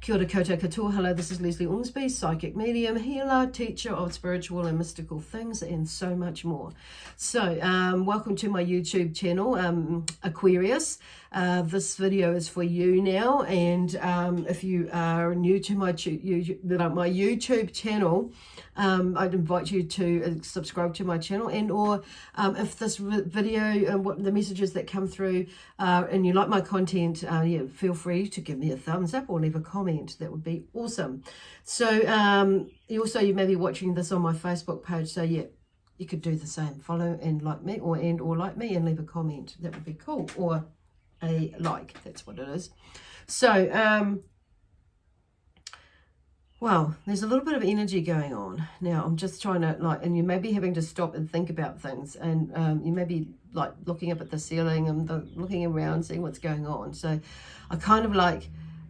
Kia ora koutou katoa. Hello, this is Lesley Ormsby, psychic medium, healer, teacher of spiritual and mystical things, and so much more. So, welcome to my YouTube channel, Aquarius. This video is for you now, and if you are new to my YouTube channel, I'd invite you to subscribe to my channel, and or if this video and what the messages that come through and you like my content, feel free to give me a thumbs up or leave a comment. That would be awesome. So you may be watching this on my Facebook page, so yeah, you could do the same. Follow and like me, or like me and leave a comment. That would be cool. Or a like, that's what it is. So well, there's a little bit of energy going on now. I'm just trying to and you may be having to stop and think about things, and you may be looking up at the ceiling and looking around, seeing what's going on. So I kind of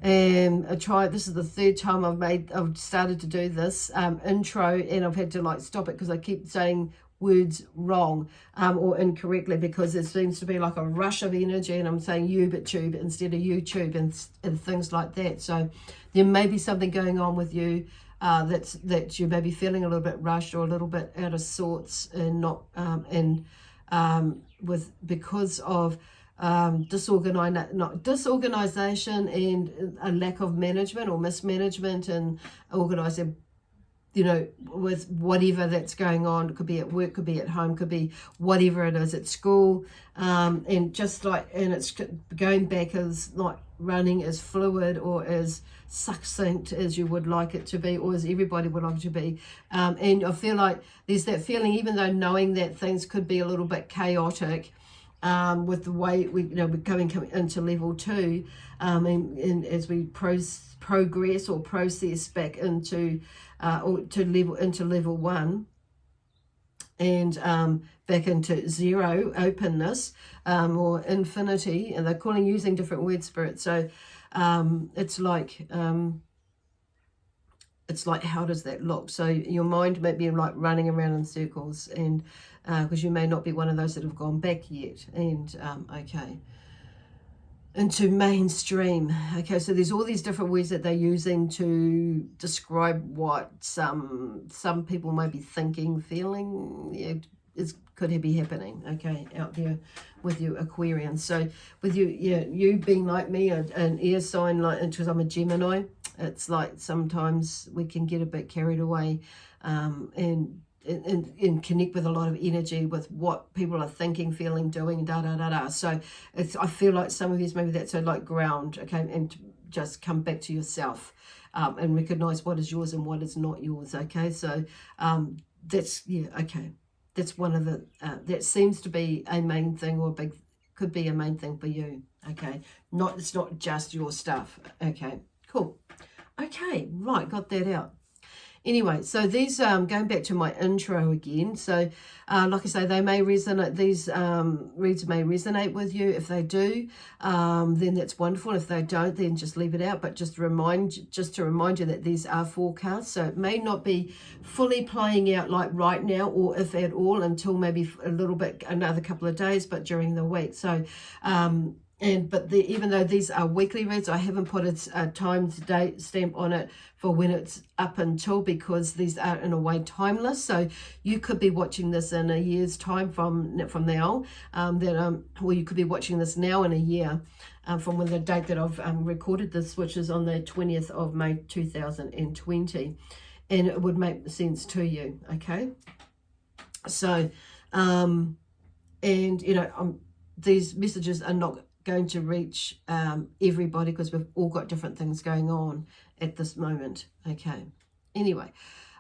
this is the third time I've started to do this intro, and I've had to stop it because I keep saying words wrong or incorrectly, because there seems to be like a rush of energy, and I'm saying tube instead of YouTube and things like that. So there may be something going on with you that you may be feeling a little bit rushed or a little bit out of sorts, and not because of disorganization and a lack of management or mismanagement and organizing, with whatever that's going on. It could be at work, could be at home, could be whatever it is at school, and it's going back as running as fluid or as succinct as you would like it to be, or as everybody would like it to be. And I feel like there's that feeling, even though knowing that things could be a little bit chaotic, with the way we're coming into level 2, and as we progress or process back into level 1, and back into zero openness, or infinity, and they're using different word spirits. So it's like how does that look? So your mind may be running around in circles, and because you may not be one of those that have gone back yet, and okay, into mainstream. Okay, so there's all these different words that they're using to describe what some people may be thinking, feeling, could be happening, okay, out there with you Aquarians. So with you being like me, an air sign, because I'm a Gemini, it's sometimes we can get a bit carried away, and connect with a lot of energy with what people are thinking, feeling, doing, So I feel like some of you, maybe that's ground, okay, and just come back to yourself, and recognize what is yours and what is not yours, okay. So that's okay. That's one of the that seems to be a main thing, or could be a main thing for you, okay. It's not just your stuff, okay. Cool. Okay, right, got that out. Anyway, so these, going back to my intro again, so like I say, they may resonate, these reads may resonate with you. If they do, then that's wonderful. If they don't, then just leave it out. But just to remind you that these are forecasts, so it may not be fully playing out right now, or if at all, until maybe a little bit, another couple of days, but during the week. So even though these are weekly reads, I haven't put a time date stamp on it for when it's up until, because these are in a way timeless. So you could be watching this in a year's time from now, or you could be watching this now in a year, from the date that I've recorded this, which is on the 20th of May 2020, and it would make sense to you, okay. So these messages are not going to reach everybody, because we've all got different things going on at this moment, okay. Anyway,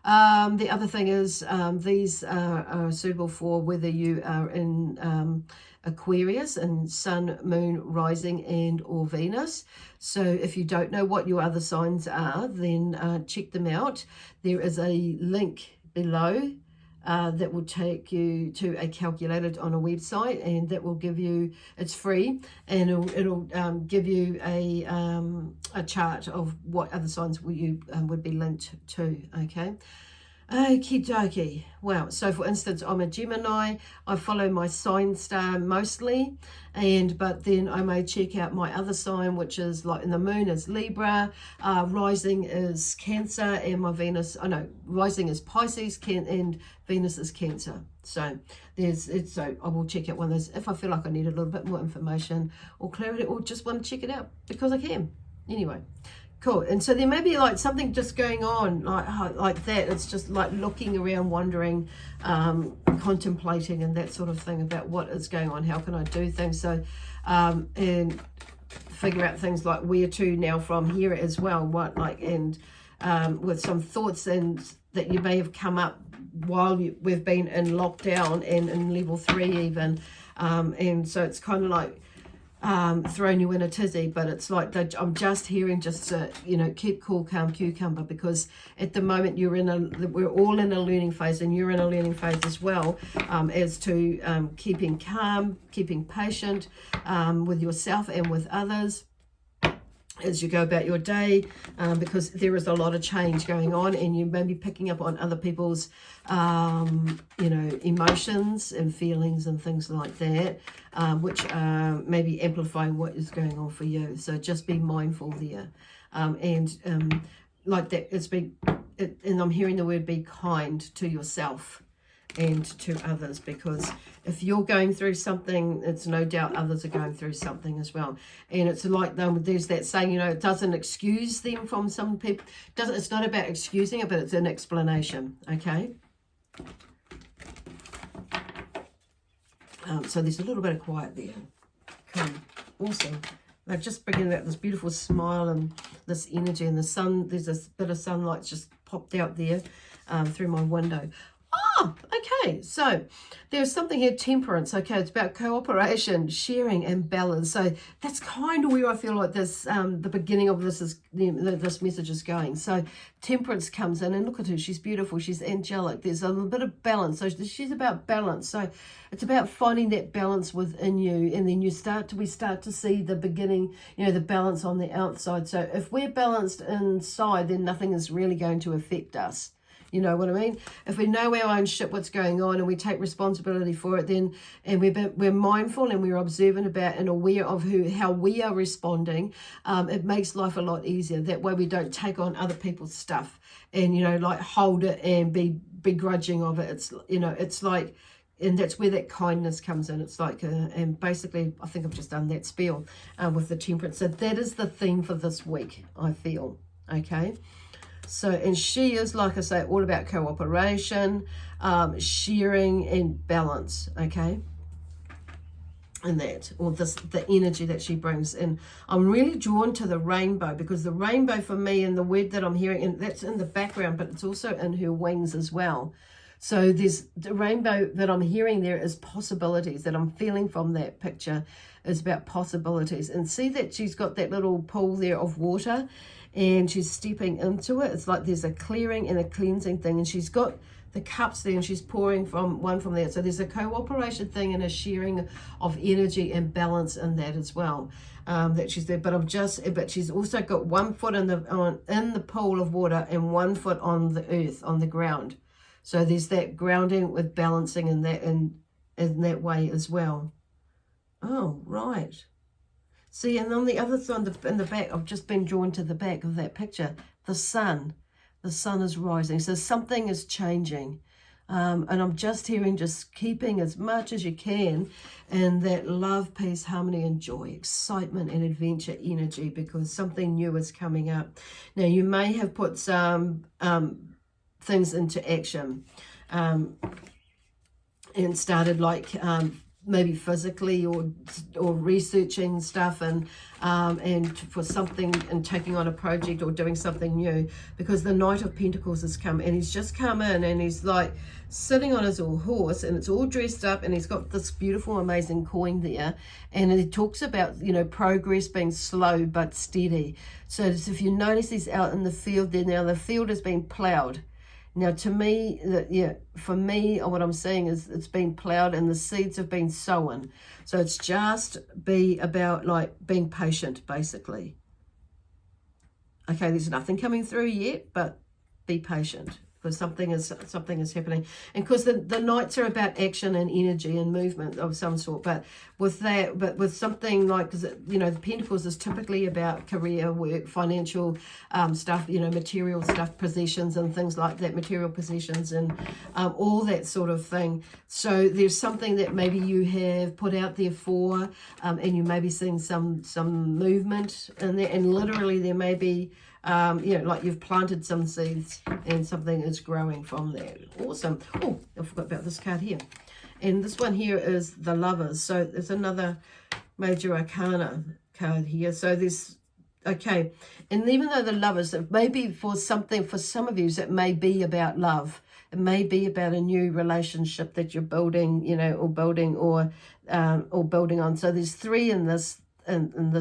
the other thing is, these are suitable for whether you are in Aquarius and Sun, Moon, Rising, and or Venus. So if you don't know what your other signs are, then check them out. There is a link below that will take you to a calculator on a website, and that will give you, it's free, and it'll give you a chart of what other signs you would be linked to, okay. Okie dokie. Well, so for instance, I'm a Gemini. I follow my sign star mostly, but then I may check out my other sign, which is like in the moon is Libra, rising is Cancer, and my Venus, rising is Pisces, and Venus is Cancer. So so I will check out one of those if I feel like I need a little bit more information or clarity, or just want to check it out because I can. Anyway. Cool. And so there may be like something just going on like that. It's just like looking around, wondering, contemplating and that sort of thing about what is going on. How can I do things? So, and figure out things like where to now from here as well. With some thoughts and that you may have come up while we've been in lockdown and in level 3 even. And so it's kind of like, thrown you in a tizzy, but it's like I'm just hearing just to keep cool, calm, cucumber, because at the moment we're all in a learning phase, and you're in a learning phase as well, as to keeping calm, keeping patient with yourself and with others as you go about your day, because there is a lot of change going on, and you may be picking up on other people's emotions and feelings and things like that, which may be amplifying what is going on for you. So just be mindful there, like that. And I'm hearing the word be kind to yourself and to others, because if you're going through something, it's no doubt others are going through something as well. And it's like there's that saying, it doesn't excuse them from some people. It's not about excusing it, but it's an explanation. Okay. So there's a little bit of quiet there. Cool. Awesome. They're just bringing out this beautiful smile and this energy, and the sun. There's a bit of sunlight just popped out there through my window. Oh, okay. So there's something here, temperance. Okay, it's about cooperation, sharing, and balance. So that's kind of where I feel like this, the beginning of this is this message is going. So temperance comes in, and look at her. She's beautiful. She's angelic. There's a little bit of balance. So she's about balance. So it's about finding that balance within you, and then we start to see the beginning. The balance on the outside. So if we're balanced inside, then nothing is really going to affect us. You know what I mean? If we know our own shit, what's going on, and we take responsibility for it, then, and we're mindful and we're observant about and aware of how we are responding, it makes life a lot easier. That way we don't take on other people's stuff and, like hold it and be begrudging of it. It's like, and that's where that kindness comes in. It's like, and basically, I think I've just done that spiel with the temperance. So that is the theme for this week, I feel. Okay. So, and she is, like I say, all about cooperation, sharing, and balance, okay? And that, or the energy that she brings. And I'm really drawn to the rainbow, because the rainbow for me, and the word that I'm hearing, and that's in the background, but it's also in her wings as well. So there's the rainbow that I'm hearing there is possibilities, that I'm feeling from that picture is about possibilities. And see that she's got that little pool there of water, and she's stepping into it. It's like there's a clearing and a cleansing thing, and she's got the cups there, and she's pouring from there. So there's a cooperation thing and a sharing of energy and balance in that as well, that she's there. But she's also got 1 foot in the pool of water and 1 foot on the earth, on the ground. So there's that grounding with balancing in that way as well. Oh, right. See, and on the other side, in the back, I've just been drawn to the back of that picture. The sun is rising. So something is changing. And I'm just hearing, just keeping as much as you can in that love, peace, harmony, and joy, excitement and adventure energy, because something new is coming up. Now, you may have put some things into action and started like maybe physically or researching stuff and for something, and taking on a project or doing something new, because the Knight of Pentacles has come, and he's just come in, and he's like sitting on his little horse, and it's all dressed up, and he's got this beautiful amazing coin there, and he talks about progress being slow but steady. So if you notice, he's out in the field there now. The field has been plowed. Now, to me, for me, what I'm seeing is it's been plowed and the seeds have been sown. So it's just be about like being patient, basically. Okay, there's nothing coming through yet, but be patient, because something is happening. And because the nights are about action and energy and movement of some sort, but with something like, because you know, the Pentacles is typically about career, work, financial stuff, you know, material stuff, possessions and things like that, material possessions and all that sort of thing. So there's something that maybe you have put out there for, and you may be seeing some movement in there, and literally there may be you know, like you've planted some seeds and something is growing from that. Awesome. Oh, I forgot about this card here. And this one here is the Lovers. So there's another major arcana card here. So there's, okay. And even though the Lovers, it may be for something, for some of you, it may be about love. It may be about a new relationship that you're building, you know, or building on. So there's three in this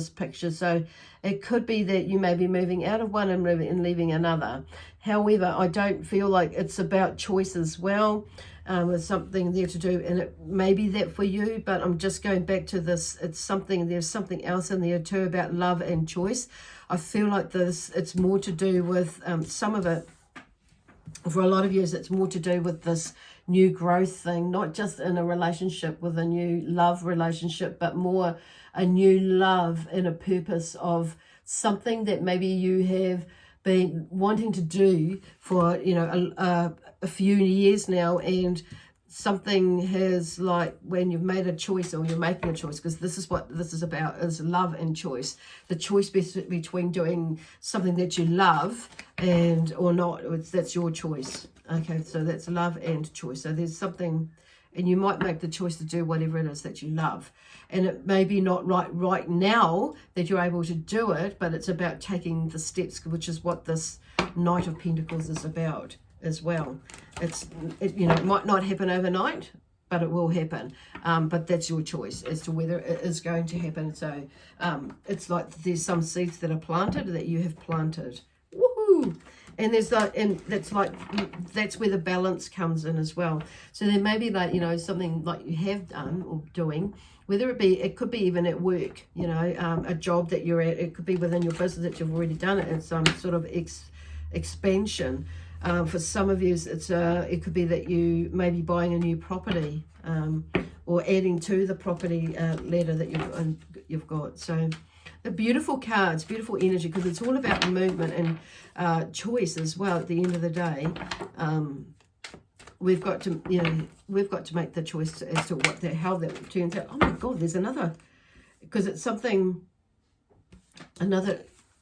picture. So it could be that you may be moving out of one and leaving another. However, I don't feel like it's about choice as well. There's something there to do, and it may be that for you, but I'm just going back to this. It's something, there's something else in there too about love and choice. I feel like it's more to do with some of it. For a lot of years, it's more to do with this new growth thing, not just in a relationship with a new love relationship, but more a new love and a purpose of something that maybe you have been wanting to do for, you know, a few years now, and something has, like, when you've made a choice, or you're making a choice, because this is what this is about, is love and choice. The choice between doing something that you love and or not, that's your choice. Okay, so that's love and choice. So there's something, and you might make the choice to do whatever it is that you love. And it may be not right now that you're able to do it, but it's about taking the steps, which is what this Knight of Pentacles is about as well. You know, it might not happen overnight, but it will happen. But that's your choice as to whether it is going to happen. So it's like there's some seeds that are planted that you have planted. Woohoo! And there's like, and that's where the balance comes in as well. So there may be, like, you know, something like you have done or doing, whether it could be even at work, you know, a job that you're at. It could be within your business that you've already done it. It's some sort of expansion. For some of you, it could be that you may be buying a new property, or adding to the property ladder that you've got. So the beautiful cards, beautiful energy, because it's all about movement and choice as well. At the end of the day, we've got to, you know, we've got to make the choice as to how that turns out. Oh my God, there's another, because it's another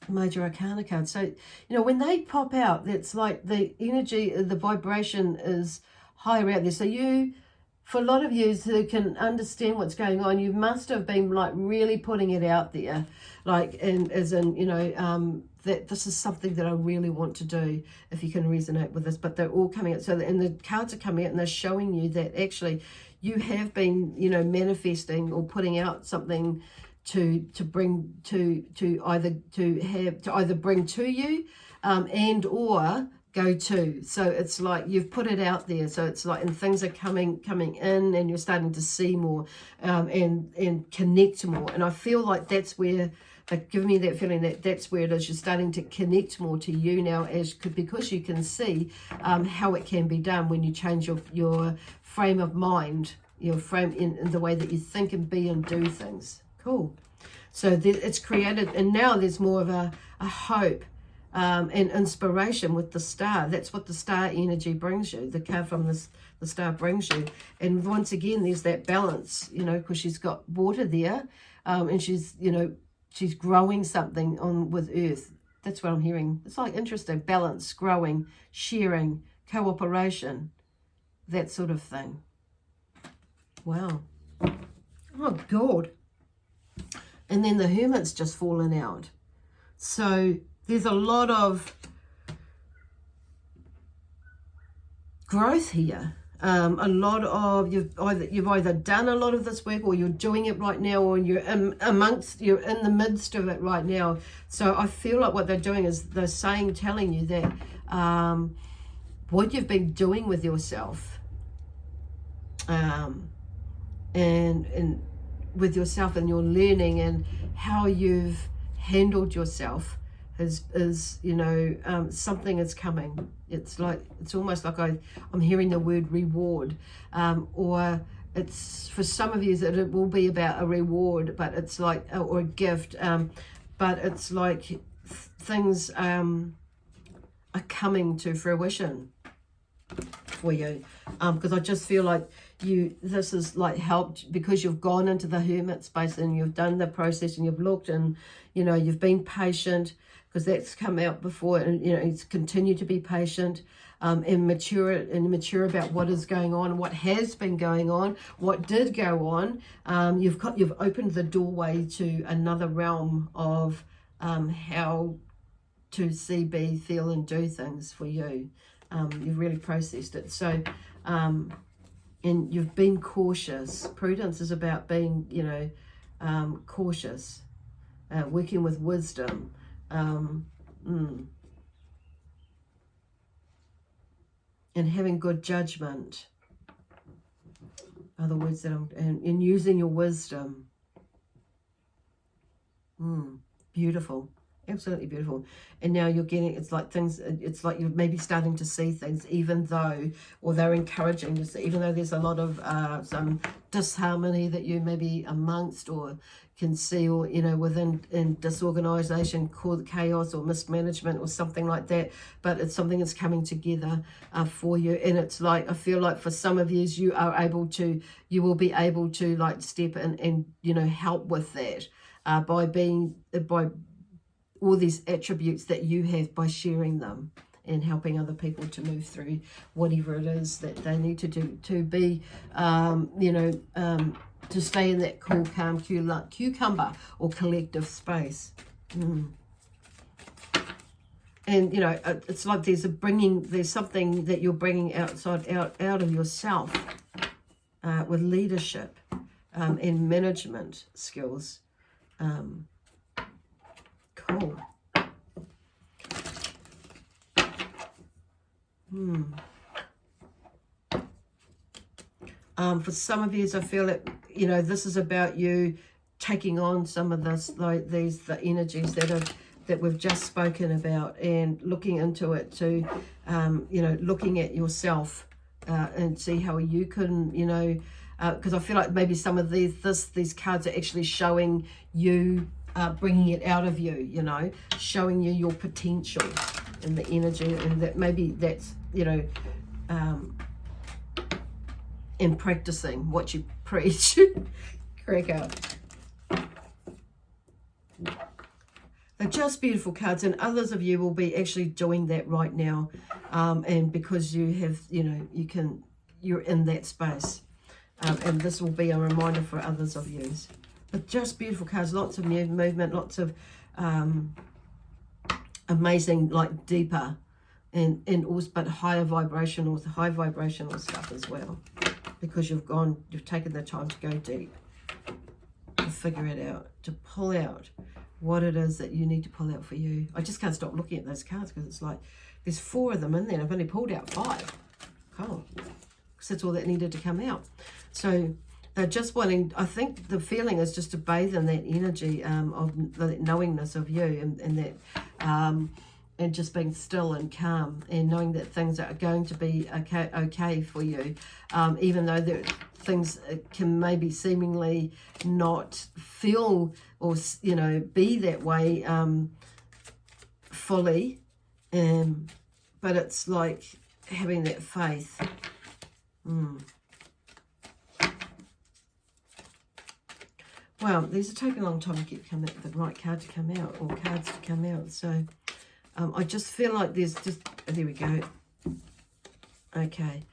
major arcana card. So, you know, when they pop out, it's like the energy, the vibration is higher out there. So for a lot of you who can understand what's going on, you must have been, like, really putting it out there, like, and as in, you know, that this is something that I really want to do, if you can resonate with this. But they're all coming out. So, and the cards are coming out and they're showing you that actually you have been, you know, manifesting or putting out something to bring to either bring to you and or go to. So it's like you've put it out there. So it's like, and things are coming in, and you're starting to see more and connect more. And I feel like that's where give me that feeling that's where it is. You're starting to connect more to you now, because you can see how it can be done when you change your frame of mind, your frame in the way that you think and be and do things. Cool. So it's created, and now there's more of a hope and inspiration with the star. That's what the star energy brings you. The card from the star brings you. And once again, there's that balance, you know, because she's got water there, and she's, you know, she's growing something with earth. That's what I'm hearing. It's like interesting. Balance, growing, sharing, cooperation, that sort of thing. Wow. Oh, God. And then the Hermit's just fallen out. So there's a lot of growth here. A lot of, you've either done a lot of this work, or you're doing it right now, or you're in the midst of it right now. So I feel like what they're doing is they're telling you that what you've been doing with yourself, and with yourself, and your learning, and how you've handled yourself is you know, something is coming. It's almost like I'm hearing the word reward, or it's for some of you that it will be about a reward, but it's like, or a gift, but it's like things are coming to fruition for you, because I just feel like this is like helped because you've gone into the hermit space and you've done the process and you've looked and, you know, you've been patient, because that's come out before, and, you know, it's continue to be patient, and mature about what is going on, what has been going on, what did go on. You've opened the doorway to another realm of how to see, be, feel, and do things for you. You've really processed it. So, and you've been cautious. Prudence is about being, you know, cautious, working with wisdom. And having good judgment are the words that and using your wisdom. Beautiful. Absolutely beautiful. And now you're getting, it's like you're maybe starting to see things, even though, or they're encouraging you, even though there's a lot of some disharmony that you maybe amongst or can see, or, you know, in disorganization, called chaos or mismanagement or something like that, but it's something that's coming together for you. And it's like, I feel like for some of you, you will be able to like step in and, you know, help with that by all these attributes that you have, by sharing them and helping other people to move through whatever it is that they need to do to be, you know, to stay in that cool, calm cucumber or collective space. And, you know, it's like there's something that you're bringing out of yourself with leadership and management skills. Cool. For some of you, I feel that, you know, this is about you taking on some of this, like the energies that we've just spoken about, and looking into it to, you know, looking at yourself and see how you can, you know, because I feel like maybe some of these cards are actually showing you, bringing it out of you, you know, showing you your potential and the energy, and that maybe that's, you know, in practicing what you preach. Crack up. They're just beautiful cards, and others of you will be actually doing that right now, and because you have, you know, you're in that space, and this will be a reminder for others of you. But just beautiful cards, lots of new movement, lots of amazing, like deeper and also, but high vibrational stuff as well, because you've taken the time to go deep, to figure it out, to pull out what it is that you need to pull out for you. I just can't stop looking at those cards, because it's like there's 4 of them in there, and I've only pulled out 5. Cool. Because that's all that needed to come out. So they're just wanting, I think the feeling is just to bathe in that energy of the knowingness of you, and that and just being still and calm, and knowing that things are going to be okay for you, even though things can maybe seemingly not feel or, you know, be that way fully, but it's like having that faith. Well, these are taking a long time to get the right card to come out, or cards to come out. So I just feel like there's just, there we go. Okay.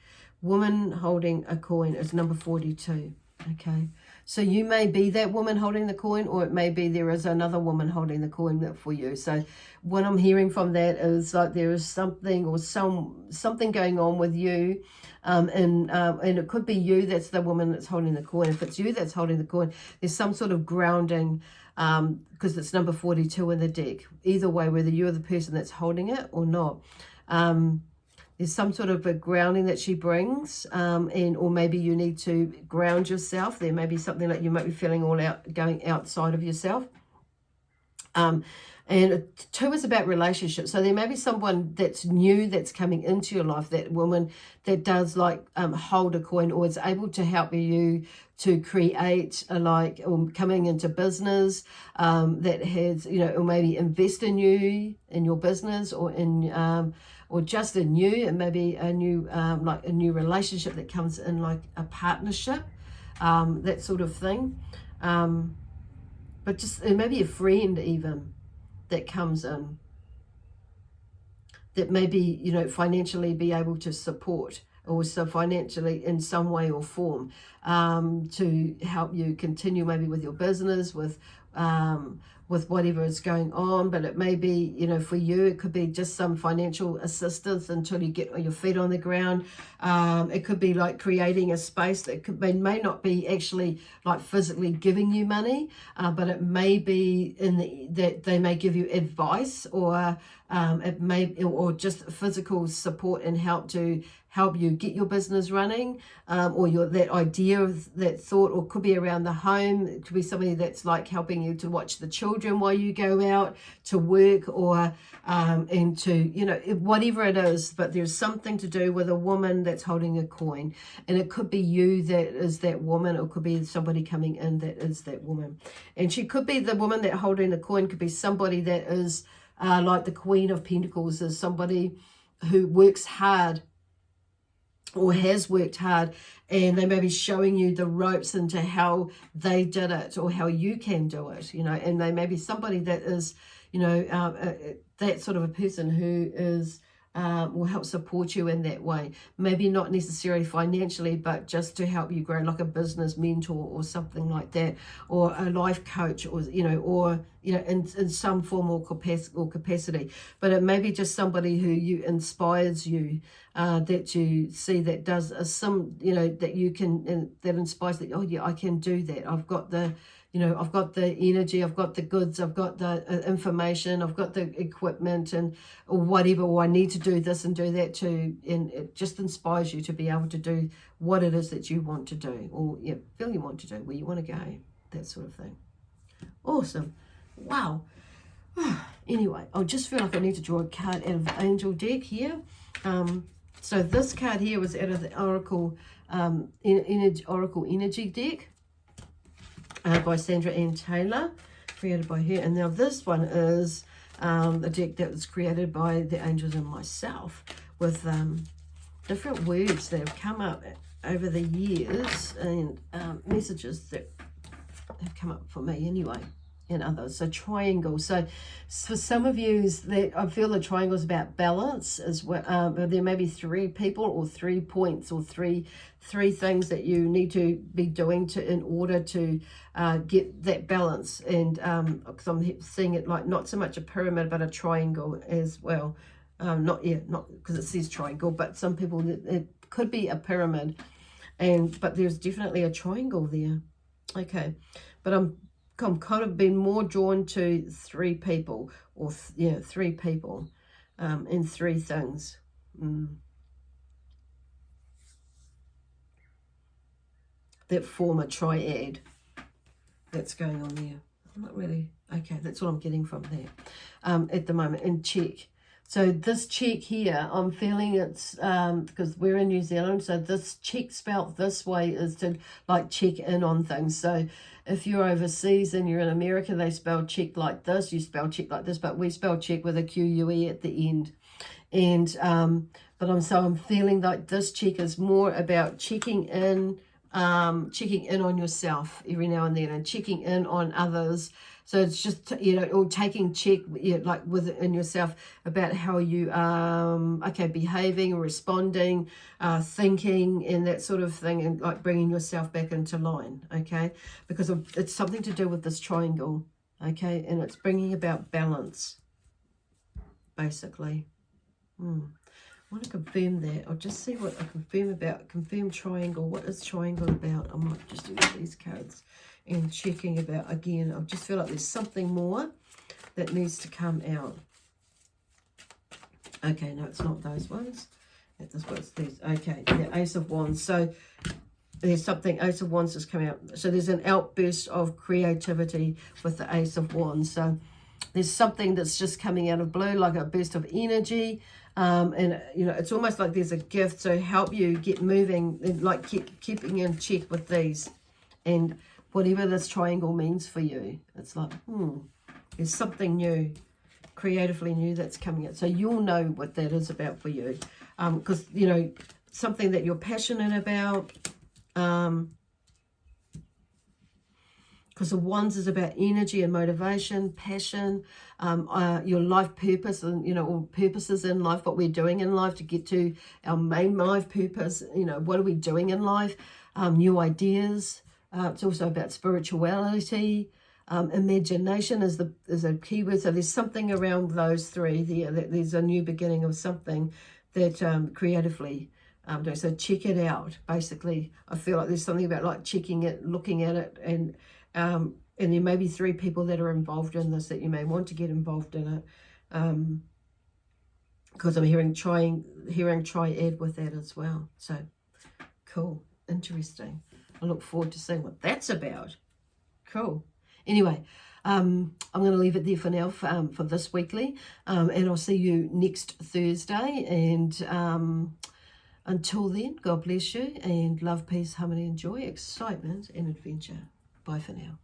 Woman holding a coin is number 42. Okay. So you may be that woman holding the coin, or it may be there is another woman holding the coin for you. So what I'm hearing from that is like there is something, or something going on with you. And it could be you that's the woman that's holding the coin. If it's you that's holding the coin, there's some sort of grounding, because it's number 42 in the deck. Either way, whether you're the person that's holding it or not, there's some sort of a grounding that she brings, or maybe you need to ground yourself. There may be something like you might be feeling all out, going outside of yourself. And And 2 is about relationships. So there may be someone that's new that's coming into your life, that woman that does like hold a coin, or is able to help you to create or coming into business, that has, or maybe invest in you, in your business, or in or just in you, and maybe a new like a new relationship that comes in, like a partnership, that sort of thing. But just maybe a friend even that comes in, that maybe, financially be able to support, or so financially in some way or form, to help you continue maybe with your business, with whatever is going on. But it may be, for you, it could be just some financial assistance until you get your feet on the ground. It could be like creating a space that may not be actually like physically giving you money, but it may be that they may give you advice, or it may, or just physical support and help you get your business running, or that idea of that thought, or could be around the home. It could be somebody that's like helping you to watch the children while you go out to work, or and to, whatever it is. But there's something to do with a woman that's holding a coin, and it could be you that is that woman, or it could be somebody coming in that is that woman. And she could be the woman that holding the coin, could be somebody that is like the Queen of Pentacles, is somebody who works hard, or has worked hard, and they may be showing you the ropes into how they did it, or how you can do it, and they may be somebody that is, that sort of a person who is, will help support you in that way. Maybe not necessarily financially, but just to help you grow, like a business mentor or something like that, or a life coach, or, in some form or capacity. But it may be just somebody who inspires you, that you see that does that you can, that inspires that, oh yeah, I can do that. I've got the, I've got the energy, I've got the goods, I've got the information, I've got the equipment, or whatever, or I need to do this and do that too. And it just inspires you to be able to do what it is that you want to do, or feel you want to do, where you want to go, that sort of thing. Awesome. Wow. Anyway, I just feel like I need to draw a card out of the Angel deck here. So this card here was out of the Oracle Energy deck, by Sandra Ann Taylor, created by her. And now this one is a deck that was created by the angels and myself, with different words that have come up over the years, and messages that have come up for me anyway, and others. So triangle. So for some of you, that I feel the triangle is about balance as well. But there may be 3 people, or 3 points, or three things that you need to be doing in order to get that balance. And because I'm seeing it like not so much a pyramid, but a triangle as well. Not because it says triangle, but some people, it could be a pyramid, but there's definitely a triangle there. Okay, but I'm kind of been more drawn to 3 people, or 3 people, and 3 things. That form a triad that's going on there. I'm not really, okay, that's what I'm getting from there at the moment. And check. So this check here, I'm feeling it's, because we're in New Zealand, so this check spelt this way is to like check in on things. So if you're overseas and you're in America, they spell check like this, you spell check like this, but we spell check with a Q-U-E at the end. And, but I'm feeling like this check is more about checking in on yourself every now and then, and checking in on others. So it's just, or taking check, like within yourself, about how you behaving, or responding, thinking, and that sort of thing, and like bringing yourself back into line, okay? Because it's something to do with this triangle, okay? And it's bringing about balance, basically. I want to confirm that. I'll just see what I confirm triangle. What is triangle about? I might just do these cards and checking about again. I just feel like there's something more that needs to come out. Okay, no, it's not those ones. That's what it's these. Okay, the Ace of Wands. So there's something, Ace of Wands has come out. So there's an outburst of creativity with the Ace of Wands. So There's something that's just coming out of blue, like a burst of energy. And, you know, it's almost like there's a gift to help you get moving, and like keeping in check with these. And whatever this triangle means for you, it's like, there's something new, creatively new that's coming out. So you'll know what that is about for you. Because, you know, something that you're passionate about. Because the Wands is about energy and motivation, passion, your life purpose, and, you know, all purposes in life, what we're doing in life to get to our main life purpose. You know, what are we doing in life? New ideas. It's also about spirituality. Imagination is a key word. So there's something around those three. There's a new beginning of something that creatively doing. So check it out. Basically, I feel like there's something about like checking it, looking at it, and there may be 3 people that are involved in this that you may want to get involved in it. Because I'm hearing triad with that as well. So cool, interesting. I look forward to seeing what that's about. Cool. Anyway, I'm going to leave it there for now for this weekly, and I'll see you next Thursday. And until then, God bless you, and love, peace, harmony, and joy, excitement, and adventure. Bye for now.